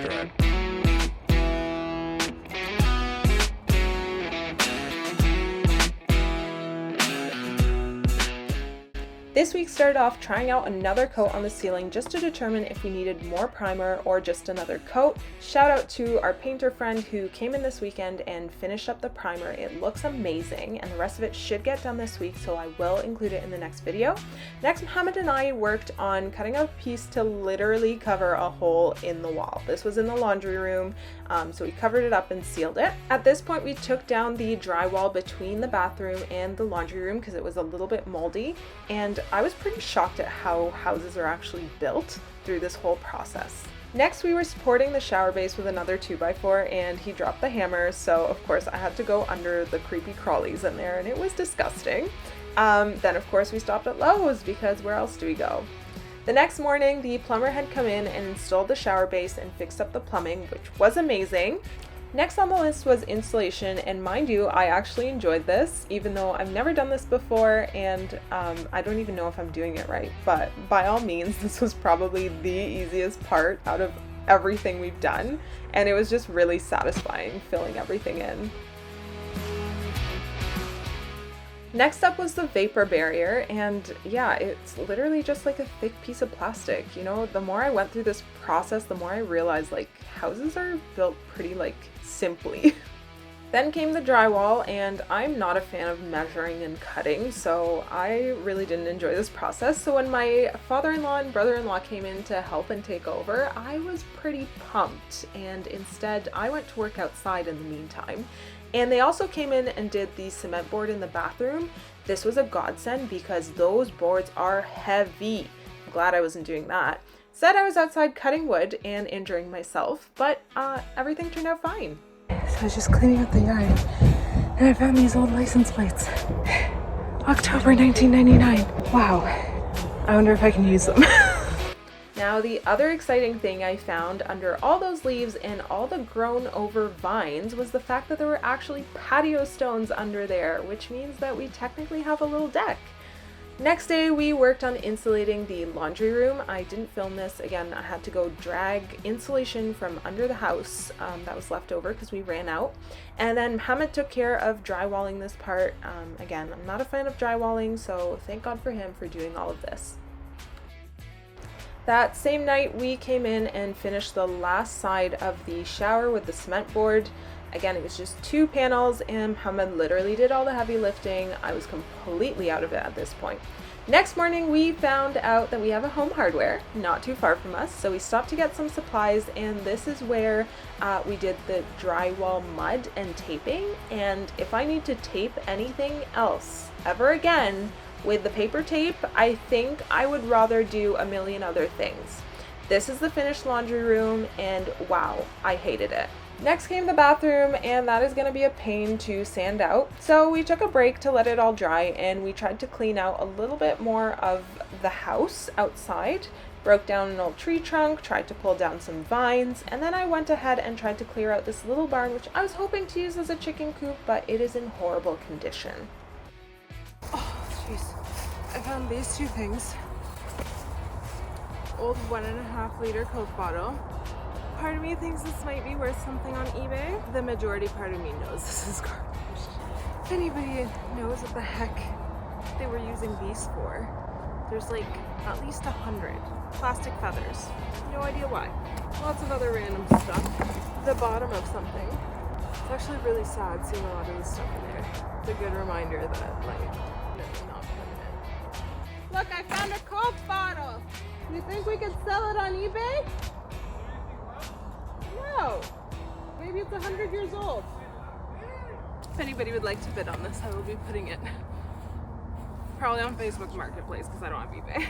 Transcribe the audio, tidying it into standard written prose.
subscribe. This week started off trying out another coat on the ceiling just to determine if we needed more primer or just another coat. Shout out to our painter friend who came in this weekend and finished up the primer. It looks amazing and the rest of it should get done this week, so I will include it in the next video. Next, Mohammed and I worked on cutting out a piece to literally cover a hole in the wall. This was in the laundry room, so we covered it up and sealed it. At this point, we took down the drywall between the bathroom and the laundry room because it was a little bit moldy, and I was pretty shocked at how houses are actually built through this whole process. Next, we were supporting the shower base with another 2x4 and he dropped the hammer, so of course I had to go under the creepy crawlies in there and it was disgusting. Then of course we stopped at Lowe's because where else do we go? The next morning, the plumber had come in and installed the shower base and fixed up the plumbing, which was amazing. Next on the list was insulation, and mind you, I actually enjoyed this, even though I've never done this before and I don't even know if I'm doing it right, but by all means, this was probably the easiest part out of everything we've done, and it was just really satisfying filling everything in. Next up was the vapor barrier, and yeah, it's literally just like a thick piece of plastic. You know, the more I went through this process, the more I realized like houses are built pretty like simply. Then came the drywall, and I'm not a fan of measuring and cutting, so I really didn't enjoy this process. So when my father-in-law and brother-in-law came in to help and take over, I was pretty pumped, and instead I went to work outside in the meantime. And they also came in and did the cement board in the bathroom. This was a godsend because those boards are heavy. I'm glad I wasn't doing that. Said I was outside cutting wood and injuring myself, but everything turned out fine. So I was just cleaning up the yard and I found these old license plates. October 1999. Wow. I wonder if I can use them. Now, the other exciting thing I found under all those leaves and all the grown over vines was the fact that there were actually patio stones under there, which means that we technically have a little deck. Next day, we worked on insulating the laundry room. I didn't film this. Again, I had to go drag insulation from under the house that was left over because we ran out. And then Mohammed took care of drywalling this part. Again, I'm not a fan of drywalling, so thank God for him for doing all of this. That same night, we came in and finished the last side of the shower with the cement board. Again, it was just 2 panels and Mohammed literally did all the heavy lifting. I was completely out of it at this point. Next morning, we found out that we have a Home Hardware not too far from us, so we stopped to get some supplies, and this is where we did the drywall mud and taping. And if I need to tape anything else ever again with the paper tape, I think I would rather do a million other things. This is the finished laundry room, and wow, I hated it. Next came the bathroom, and that is going to be a pain to sand out. So we took a break to let it all dry, and we tried to clean out a little bit more of the house outside. Broke down an old tree trunk, tried to pull down some vines, and then I went ahead and tried to clear out this little barn, which I was hoping to use as a chicken coop, but it is in horrible condition. I found these 2 things. Old 1.5 liter Coke bottle. Part of me thinks this might be worth something on eBay. The majority part of me knows this is garbage. If anybody knows what the heck they were using these for, there's like at least 100 plastic feathers. No idea why. Lots of other random stuff. The bottom of something. It's actually really sad seeing a lot of this stuff in there. It's a good reminder that like, not permanent. Look, I found a Coke bottle. You think we could sell it on eBay? No. Maybe it's 100 years old. If anybody would like to bid on this, I will be putting it probably on Facebook Marketplace because I don't have eBay.